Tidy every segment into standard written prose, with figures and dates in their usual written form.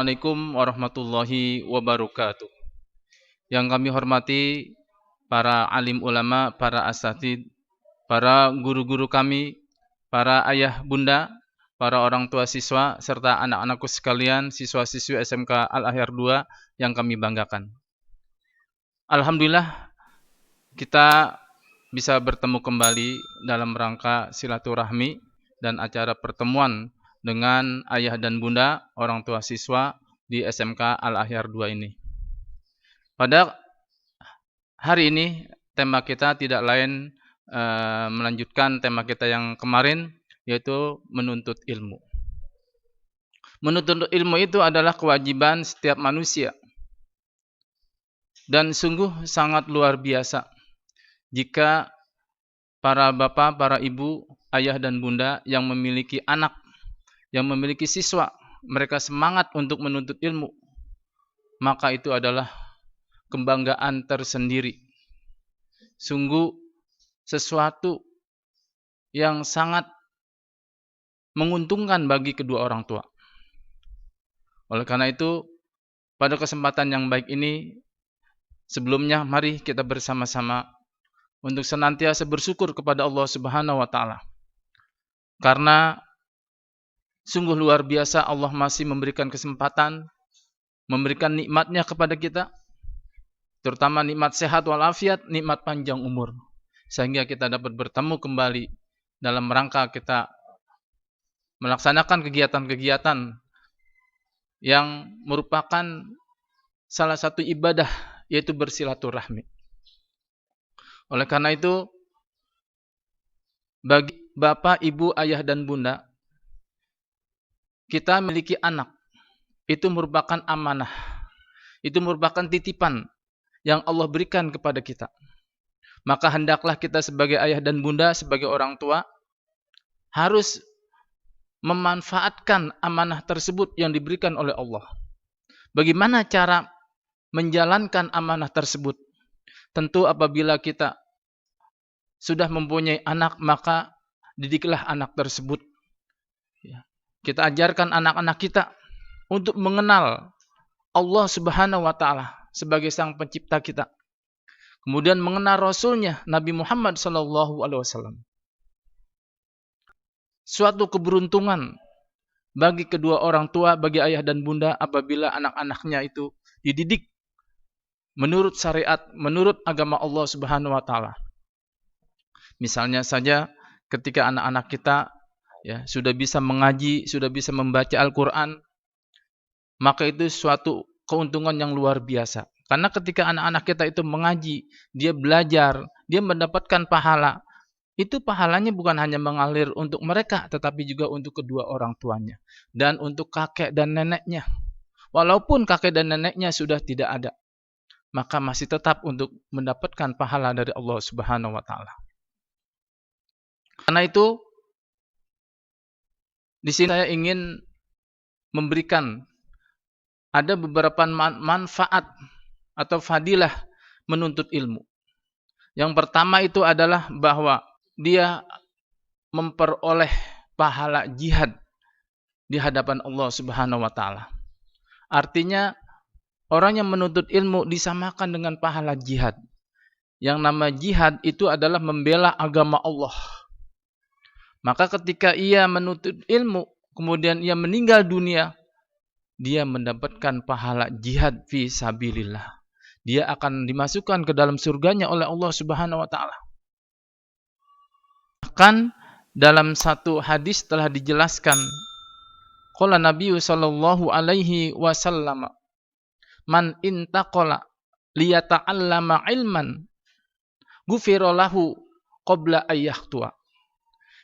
Assalamualaikum warahmatullahi wabarakatuh. Yang kami hormati para alim ulama, para asatidz, para guru-guru kami, para ayah bunda, para orang tua siswa, serta anak-anakku sekalian, siswa-siswi SMK Al-Ahyar 2 yang kami banggakan. Alhamdulillah kita bisa bertemu kembali dalam rangka silaturahmi dan acara pertemuan dengan ayah dan bunda, orang tua siswa di SMK Al-Ahyar 2 ini. Pada hari ini tema kita tidak lain melanjutkan tema kita yang kemarin, yaitu menuntut ilmu. Menuntut ilmu itu adalah kewajiban setiap manusia. Dan sungguh sangat luar biasa jika para bapak, para ibu, ayah dan bunda yang memiliki anak, yang memiliki siswa, mereka semangat untuk menuntut ilmu, maka itu adalah kebanggaan tersendiri. Sungguh sesuatu yang sangat menguntungkan bagi kedua orang tua. Oleh karena itu, pada kesempatan yang baik ini, sebelumnya mari kita bersama-sama untuk senantiasa bersyukur kepada Allah Subhanahu wa taala. Karena sungguh luar biasa Allah masih memberikan kesempatan, memberikan nikmatnya kepada kita, terutama nikmat sehat walafiat, nikmat panjang umur, sehingga kita dapat bertemu kembali dalam rangka kita melaksanakan kegiatan-kegiatan yang merupakan salah satu ibadah, yaitu bersilaturahmi. Oleh karena itu, bagi bapak, ibu, ayah dan bunda, kita memiliki anak, itu merupakan amanah, itu merupakan titipan yang Allah berikan kepada kita. Maka hendaklah kita sebagai ayah dan bunda, sebagai orang tua, harus memanfaatkan amanah tersebut yang diberikan oleh Allah. Bagaimana cara menjalankan amanah tersebut? Tentu apabila kita sudah mempunyai anak, maka didiklah anak tersebut. Kita ajarkan anak-anak kita untuk mengenal Allah Subhanahu wa taala sebagai sang pencipta kita. Kemudian mengenal Rasulnya Nabi Muhammad sallallahu alaihi wasallam. Suatu keberuntungan bagi kedua orang tua, bagi ayah dan bunda apabila anak-anaknya itu dididik menurut syariat, menurut agama Allah Subhanahu wa taala. Misalnya saja ketika anak-anak kita sudah bisa mengaji, sudah bisa membaca Al-Qur'an, maka itu suatu keuntungan yang luar biasa. Karena ketika anak-anak kita itu mengaji, dia belajar, dia mendapatkan pahala. Itu pahalanya bukan hanya mengalir untuk mereka, tetapi juga untuk kedua orang tuanya dan untuk kakek dan neneknya. Walaupun kakek dan neneknya sudah tidak ada, maka masih tetap untuk mendapatkan pahala dari Allah Subhanahu wa taala. Karena itu, di sini saya ingin memberikan ada beberapa manfaat atau fadilah menuntut ilmu. Yang pertama itu adalah bahwa dia memperoleh pahala jihad di hadapan Allah Subhanahu wa taala. Artinya orang yang menuntut ilmu disamakan dengan pahala jihad. Yang nama jihad itu adalah membela agama Allah. Maka ketika ia menuntut ilmu, kemudian ia meninggal dunia, dia mendapatkan pahala jihad fi sabilillah. Dia akan dimasukkan ke dalam surganya oleh Allah Subhanahu wa taala. Bahkan dalam satu hadis telah dijelaskan, qala Nabi sallallahu alaihi wasallam, man intaqala liyata'allama ilman ghufira lahu qabla ayyahtua.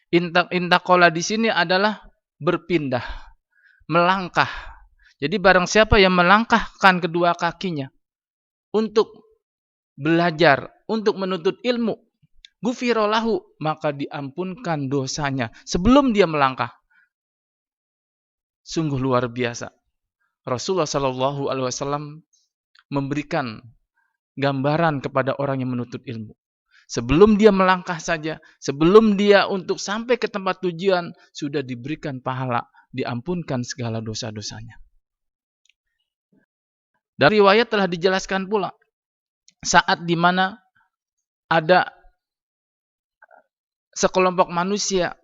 Intaqala di sini adalah berpindah, melangkah. Jadi barang siapa yang melangkahkan kedua kakinya untuk belajar, untuk menuntut ilmu, ghufira lahu, maka diampunkan dosanya sebelum dia melangkah. Sungguh luar biasa. Rasulullah sallallahu alaihi wasallam memberikan gambaran kepada orang yang menuntut ilmu. Sebelum dia melangkah saja, sebelum dia untuk sampai ke tempat tujuan, sudah diberikan pahala, diampunkan segala dosa-dosanya. Dari riwayat telah dijelaskan pula saat di mana ada sekelompok manusia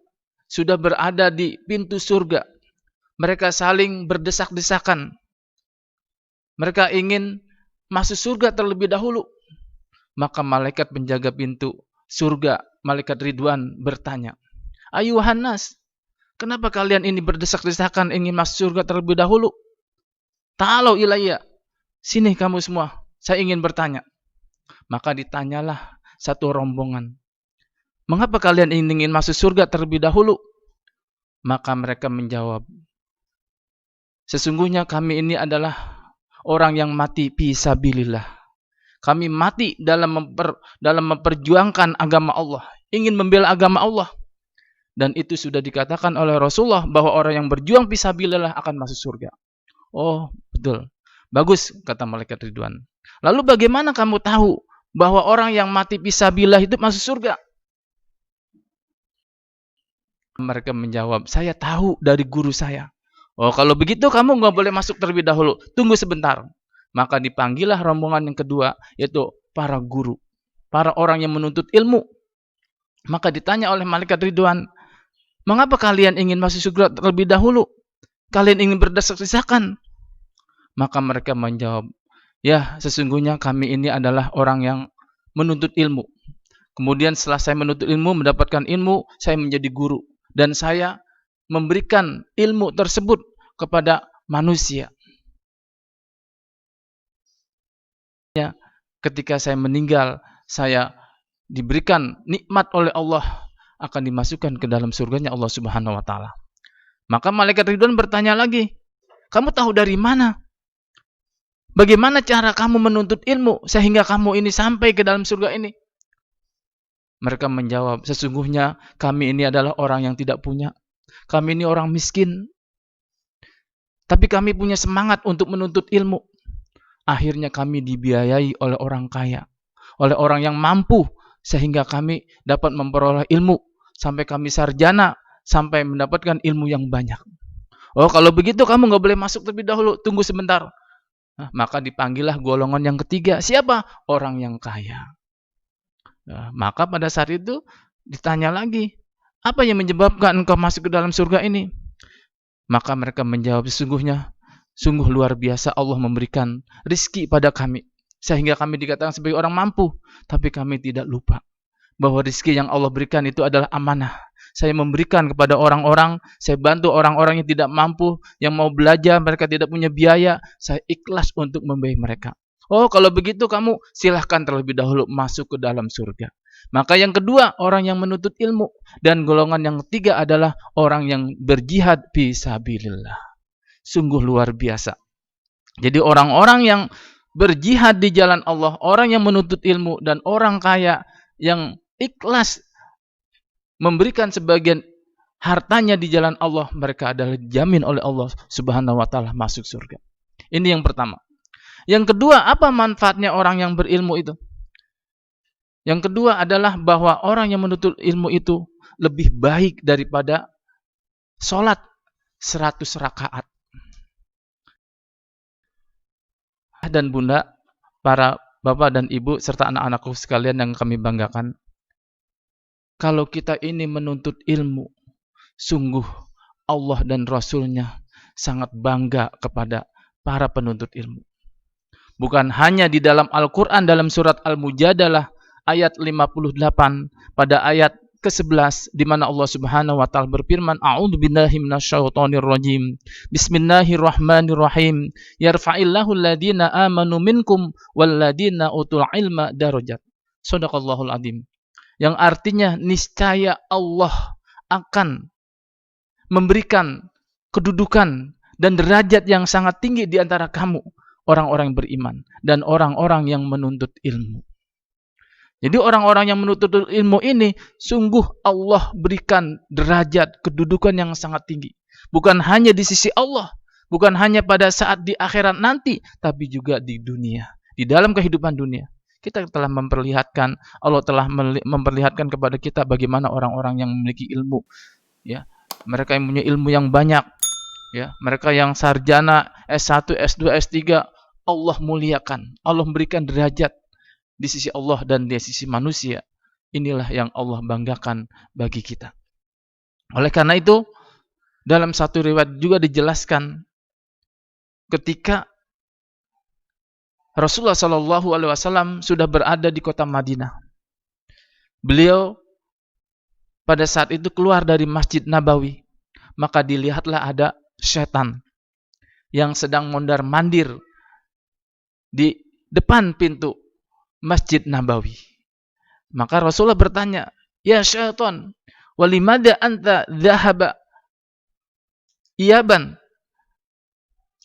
sudah berada di pintu surga. Mereka saling berdesak-desakan. Mereka ingin masuk surga terlebih dahulu. Maka malaikat penjaga pintu surga, malaikat Ridwan bertanya, "Ayuhan nas, kenapa kalian ini berdesak-desakan ingin masuk surga terlebih dahulu? Ta'alau ilayya, sini kamu semua, saya ingin bertanya." Maka ditanyalah satu rombongan, "Mengapa kalian ingin masuk surga terlebih dahulu?" Maka mereka menjawab, "Sesungguhnya kami ini adalah orang yang mati fisabilillah. Kami mati dalam memperjuangkan agama Allah, ingin membela agama Allah. Dan itu sudah dikatakan oleh Rasulullah bahwa orang yang berjuang fisabilillah akan masuk surga." Oh, betul. Bagus, kata malaikat Ridwan. Lalu bagaimana kamu tahu bahwa orang yang mati fisabilillah itu masuk surga? Mereka menjawab, "Saya tahu dari guru saya." Oh, kalau begitu kamu nggak boleh masuk terlebih dahulu. Tunggu sebentar. Maka dipanggillah rombongan yang kedua, yaitu para guru, para orang yang menuntut ilmu. Maka ditanya oleh malaikat Ridwan, "Mengapa kalian ingin masuk surga terlebih dahulu? Kalian ingin berdesak-desakan?" Maka mereka menjawab, "Ya, sesungguhnya kami ini adalah orang yang menuntut ilmu. Kemudian setelah saya menuntut ilmu, mendapatkan ilmu, saya menjadi guru. Dan saya memberikan ilmu tersebut kepada manusia. Ketika saya meninggal, saya diberikan nikmat oleh Allah, akan dimasukkan ke dalam surganya Allah Subhanahu wa Ta'ala." Maka malaikat Ridwan bertanya lagi, "Kamu tahu dari mana? Bagaimana cara kamu menuntut ilmu sehingga kamu ini sampai ke dalam surga ini?" Mereka menjawab, "Sesungguhnya kami ini adalah orang yang tidak punya. Kami ini orang miskin. Tapi kami punya semangat untuk menuntut ilmu. Akhirnya kami dibiayai oleh orang kaya, oleh orang yang mampu, sehingga kami dapat memperoleh ilmu sampai kami sarjana, sampai mendapatkan ilmu yang banyak." Oh, kalau begitu kamu nggak boleh masuk terlebih dahulu, tunggu sebentar. Nah, maka dipanggillah golongan yang ketiga. Siapa? Orang yang kaya. Nah, maka pada saat itu ditanya lagi, "Apa yang menyebabkan engkau masuk ke dalam surga ini?" Maka mereka menjawab, sungguh luar biasa Allah memberikan rizki pada kami, sehingga kami dikatakan sebagai orang mampu. Tapi kami tidak lupa bahwa rizki yang Allah berikan itu adalah amanah. Saya memberikan kepada orang-orang, saya bantu orang-orang yang tidak mampu, yang mau belajar, mereka tidak punya biaya, saya ikhlas untuk membiayai mereka. Oh, kalau begitu kamu silahkan terlebih dahulu masuk ke dalam surga. Maka yang kedua, orang yang menuntut ilmu. Dan golongan yang ketiga adalah orang yang berjihad fisabilillah. Sungguh luar biasa. Jadi orang-orang yang berjihad di jalan Allah, orang yang menuntut ilmu, dan orang kaya yang ikhlas memberikan sebagian hartanya di jalan Allah, mereka adalah dijamin oleh Allah Subhanahu wa Ta'ala masuk surga. Ini yang pertama. Yang kedua, apa manfaatnya orang yang berilmu itu? Yang kedua adalah bahwa orang yang menuntut ilmu itu lebih baik daripada sholat 100 rakaat. Dan bunda, para bapak dan ibu, serta anak-anakku sekalian yang kami banggakan, kalau kita ini menuntut ilmu, sungguh Allah dan Rasulnya sangat bangga kepada para penuntut ilmu. Bukan hanya di dalam Al-Quran, dalam surat Al-Mujadalah ayat 58, pada ayat ke-11, di mana Allah Subhanahu wa Ta'ala berfirman, "A'udzu billahi minasyaitonir rajim. Bismillahirrahmanirrahim. Yarfa'illahu alladziina aamanu minkum walladziina utul ilma darajat." Shadaqallahul adzim. Yang artinya niscaya Allah akan memberikan kedudukan dan derajat yang sangat tinggi di antara kamu, orang-orang yang beriman dan orang-orang yang menuntut ilmu. Jadi orang-orang yang menuntut ilmu ini sungguh Allah berikan derajat kedudukan yang sangat tinggi. Bukan hanya di sisi Allah, bukan hanya pada saat di akhirat nanti, tapi juga di dunia, di dalam kehidupan dunia. Kita telah memperlihatkan, Allah telah memperlihatkan kepada kita bagaimana orang-orang yang memiliki ilmu, ya. Mereka yang punya ilmu yang banyak, ya. Mereka yang sarjana S1, S2, S3, Allah muliakan, Allah memberikan derajat di sisi Allah dan di sisi manusia. Inilah yang Allah banggakan bagi kita. Oleh karena itu, dalam satu riwayat juga dijelaskan ketika Rasulullah Shallallahu Alaihi Wasallam sudah berada di kota Madinah. Beliau pada saat itu keluar dari Masjid Nabawi, maka dilihatlah ada setan yang sedang mondar-mandir di depan pintu Masjid Nabawi. Maka Rasulullah bertanya, "Ya syaitan, walimada anta dhahaba iyaban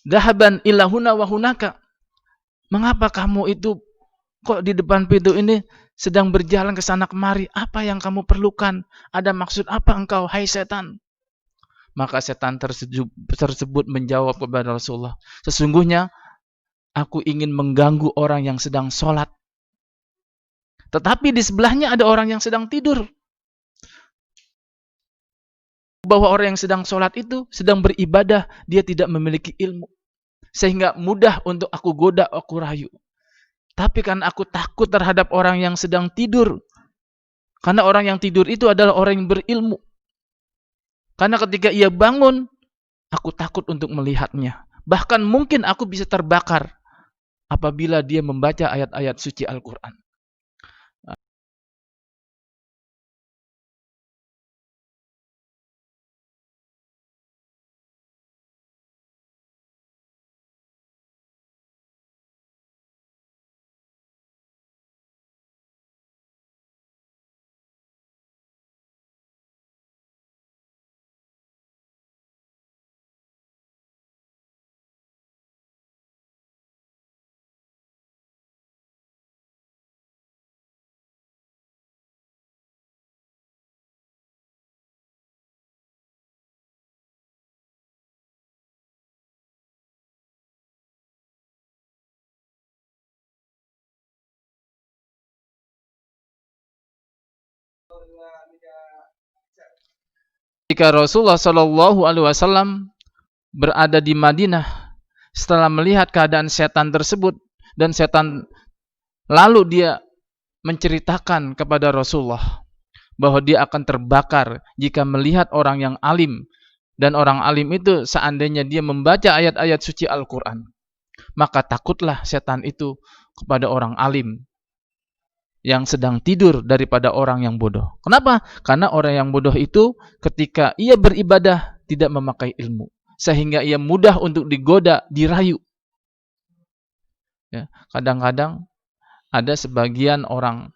dhahaban ilahuna wa hunaka?" Mengapa kamu itu kok di depan pintu ini sedang berjalan ke sana kemari? Apa yang kamu perlukan? Ada maksud apa engkau, hai setan? Maka setan tersebut menjawab kepada Rasulullah, "Sesungguhnya aku ingin mengganggu orang yang sedang sholat. Tetapi di sebelahnya ada orang yang sedang tidur. Bahwa orang yang sedang sholat itu sedang beribadah, dia tidak memiliki ilmu. Sehingga mudah untuk aku goda, aku rayu. Tapi karena aku takut terhadap orang yang sedang tidur. Karena orang yang tidur itu adalah orang yang berilmu. Karena ketika ia bangun, aku takut untuk melihatnya. Bahkan mungkin aku bisa terbakar apabila dia membaca ayat-ayat suci Al-Quran." Ketika Rasulullah Shallallahu Alaihi Wasallam berada di Madinah, setelah melihat keadaan setan tersebut, dan setan lalu dia menceritakan kepada Rasulullah bahwa dia akan terbakar jika melihat orang yang alim, dan orang alim itu seandainya dia membaca ayat-ayat suci Al-Quran, maka takutlah setan itu kepada orang alim yang sedang tidur daripada orang yang bodoh. Kenapa? Karena orang yang bodoh itu ketika ia beribadah tidak memakai ilmu, sehingga ia mudah untuk digoda, dirayu. Ya, kadang-kadang ada sebagian orang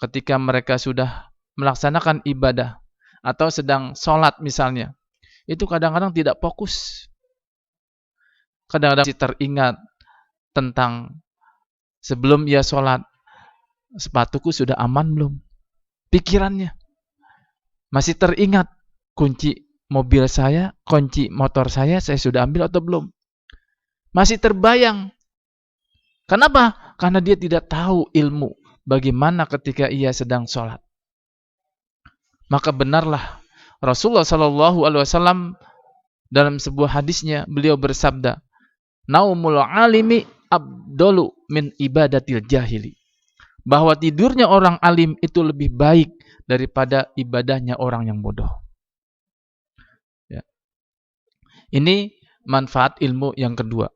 ketika mereka sudah melaksanakan ibadah atau sedang sholat misalnya, itu kadang-kadang tidak fokus. Kadang-kadang masih teringat tentang sebelum ia sholat, sepatuku sudah aman belum? Pikirannya masih teringat, kunci mobil saya, kunci motor saya sudah ambil atau belum? Masih terbayang. Kenapa? Karena dia tidak tahu ilmu bagaimana ketika ia sedang sholat. Maka benarlah Rasulullah Shallallahu Alaihi Wasallam dalam sebuah hadisnya, beliau bersabda, "Naumul alimi abdolu min ibadatil jahili." Bahwa tidurnya orang alim itu lebih baik daripada ibadahnya orang yang bodoh. Ya. Ini manfaat ilmu yang kedua.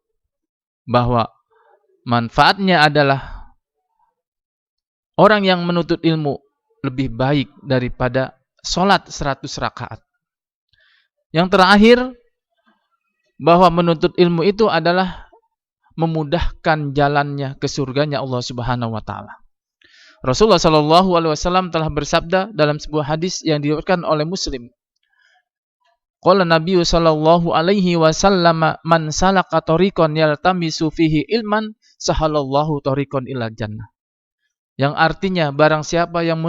Bahwa manfaatnya adalah orang yang menuntut ilmu lebih baik daripada sholat 100 rakaat. Yang terakhir, bahwa menuntut ilmu itu adalah memudahkan jalannya ke surganya Allah Subhanahu wa taala. Rasulullah Shallallahu Alaihi Wasallam telah bersabda dalam sebuah hadis yang diriwayatkan oleh Muslim. Qala Nabi Shallallahu Alaihi Wasallam, "Man salaka tariqan yaltamisu fihi ilman, sahalallahu tariqan ilal jannah." Yang artinya, barang siapa yang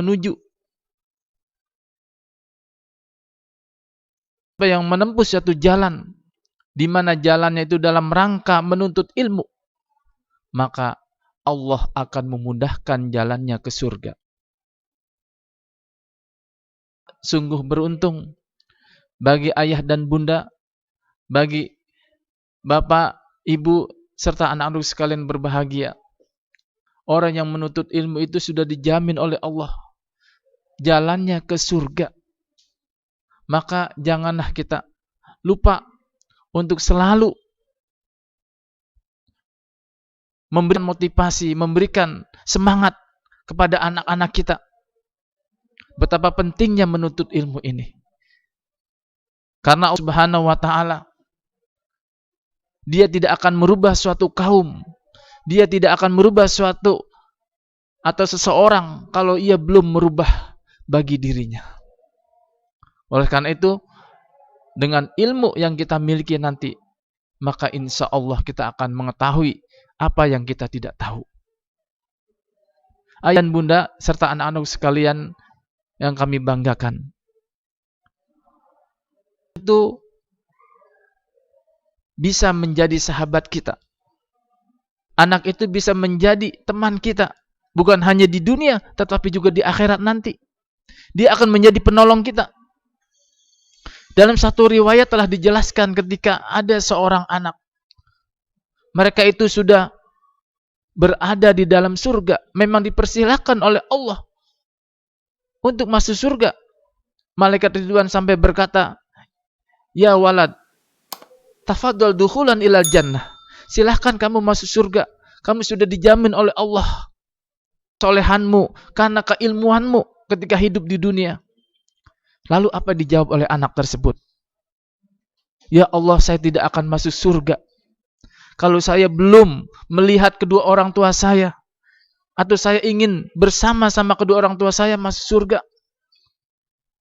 menempuh satu jalan, di mana jalannya itu dalam rangka menuntut ilmu, maka Allah akan memudahkan jalannya ke surga. Sungguh beruntung bagi ayah dan bunda, bagi bapak, ibu, serta anak-anak sekalian berbahagia. Orang yang menuntut ilmu itu sudah dijamin oleh Allah jalannya ke surga. Maka janganlah kita lupa untuk selalu memberikan motivasi, memberikan semangat kepada anak-anak kita. Betapa pentingnya menuntut ilmu ini. Karena Allah Subhanahu wa taala, Dia tidak akan merubah suatu kaum, Dia tidak akan merubah suatu atau seseorang kalau ia belum merubah bagi dirinya. Oleh karena itu, dengan ilmu yang kita miliki nanti, maka insya Allah kita akan mengetahui apa yang kita tidak tahu. Ayah dan bunda serta anak-anak sekalian yang kami banggakan, itu bisa menjadi sahabat kita. Anak itu bisa menjadi teman kita, bukan hanya di dunia, tetapi juga di akhirat nanti. Dia akan menjadi penolong kita. Dalam satu riwayat telah dijelaskan ketika ada seorang anak, mereka itu sudah berada di dalam surga, memang dipersilahkan oleh Allah untuk masuk surga. Malaikat Ridwan sampai berkata, "Ya walad, tafadhal dukhulan ilal jannah." Silahkan kamu masuk surga. Kamu sudah dijamin oleh Allah solehanmu karena keilmuanmu ketika hidup di dunia. Lalu apa dijawab oleh anak tersebut? Ya Allah, saya tidak akan masuk surga kalau saya belum melihat kedua orang tua saya, atau saya ingin bersama-sama kedua orang tua saya masuk surga.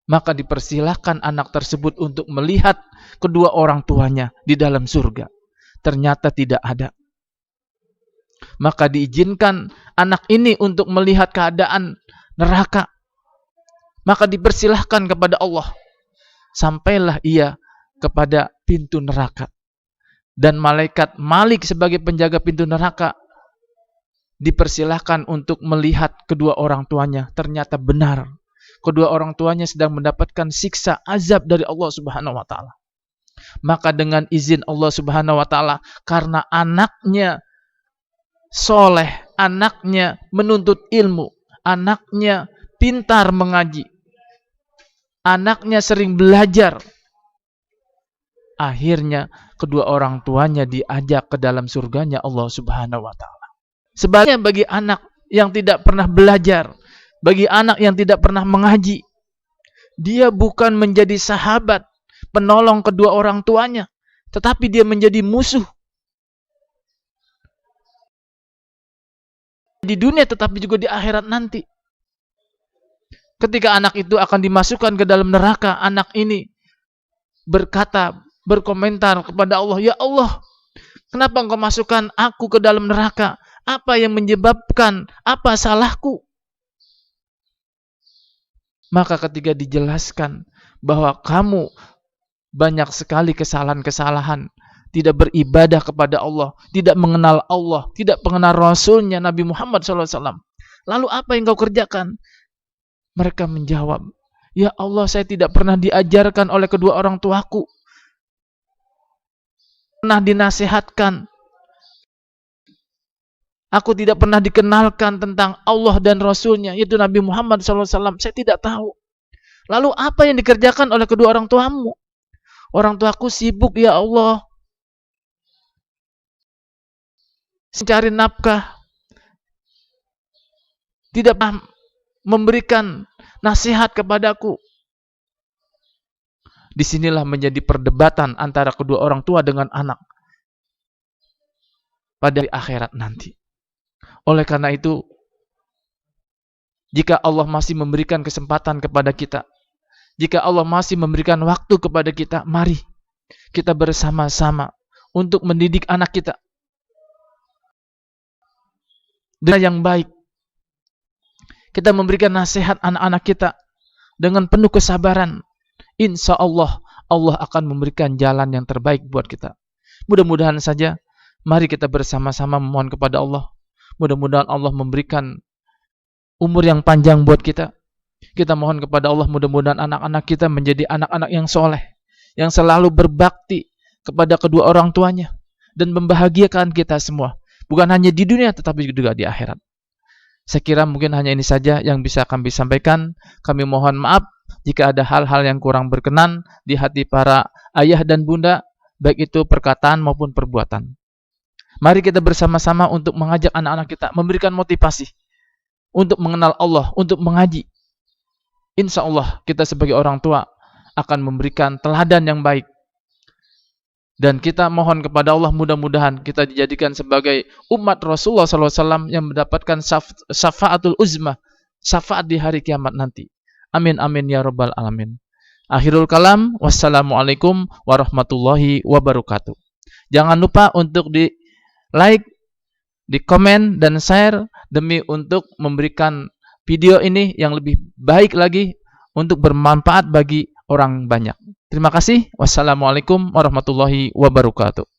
Maka dipersilahkan anak tersebut untuk melihat kedua orang tuanya di dalam surga. Ternyata tidak ada. Maka diizinkan anak ini untuk melihat keadaan neraka. Maka dipersilahkan kepada Allah. Sampailah ia kepada pintu neraka. Dan malaikat Malik sebagai penjaga pintu neraka dipersilahkan untuk melihat kedua orang tuanya. Ternyata benar, kedua orang tuanya sedang mendapatkan siksa azab dari Allah Subhanahu wa taala. Maka dengan izin Allah Subhanahu wa taala, karena anaknya soleh, anaknya menuntut ilmu, anaknya pintar mengaji, anaknya sering belajar, akhirnya kedua orang tuanya diajak ke dalam surganya Allah Subhanahu wa taala. Sebaliknya bagi anak yang tidak pernah belajar, bagi anak yang tidak pernah mengaji, dia bukan menjadi sahabat, penolong kedua orang tuanya, tetapi dia menjadi musuh di dunia tetapi juga di akhirat nanti. Ketika anak itu akan dimasukkan ke dalam neraka, anak ini berkata, berkomentar kepada Allah, "Ya Allah, kenapa engkau masukkan aku ke dalam neraka? Apa yang menyebabkan? Apa salahku?" Maka ketika dijelaskan bahwa kamu banyak sekali kesalahan-kesalahan, tidak beribadah kepada Allah, tidak mengenal Allah, tidak mengenal Rasulnya Nabi Muhammad SAW. Lalu apa yang kau kerjakan? Mereka menjawab, "Ya Allah, saya tidak pernah diajarkan oleh kedua orang tuaku, pernah dinasihatkan. Aku tidak pernah dikenalkan tentang Allah dan Rasulnya, yaitu Nabi Muhammad SAW. Saya tidak tahu. Lalu apa yang dikerjakan oleh kedua orang tuamu?" "Orang tuaku sibuk, ya Allah, mencari nafkah, tidak pernah memberikan nasihat kepadaku." Disinilah menjadi perdebatan antara kedua orang tua dengan anak pada akhirat nanti. Oleh karena itu, jika Allah masih memberikan kesempatan kepada kita, jika Allah masih memberikan waktu kepada kita, mari kita bersama-sama untuk mendidik anak kita dengan yang baik. Kita memberikan nasihat anak-anak kita dengan penuh kesabaran. Insya Allah, Allah akan memberikan jalan yang terbaik buat kita. Mudah-mudahan saja, mari kita bersama-sama memohon kepada Allah. Mudah-mudahan Allah memberikan umur yang panjang buat kita. Kita mohon kepada Allah, mudah-mudahan anak-anak kita menjadi anak-anak yang soleh, yang selalu berbakti kepada kedua orang tuanya, dan membahagiakan kita semua. Bukan hanya di dunia tetapi juga di akhirat. Saya kira mungkin hanya ini saja yang bisa kami sampaikan. Kami mohon maaf jika ada hal-hal yang kurang berkenan di hati para ayah dan bunda, baik itu perkataan maupun perbuatan. Mari kita bersama-sama untuk mengajak anak-anak kita, memberikan motivasi untuk mengenal Allah, untuk mengaji. Insya Allah kita sebagai orang tua akan memberikan teladan yang baik. Dan kita mohon kepada Allah mudah-mudahan kita dijadikan sebagai umat Rasulullah SAW yang mendapatkan syafaatul uzma, syafaat di hari kiamat nanti. Amin amin ya rabbal alamin. Akhirul kalam, wassalamualaikum warahmatullahi wabarakatuh. Jangan lupa untuk di like, di komen dan share demi untuk memberikan video ini yang lebih baik lagi untuk bermanfaat bagi orang banyak. Terima kasih. Wassalamualaikum warahmatullahi wabarakatuh.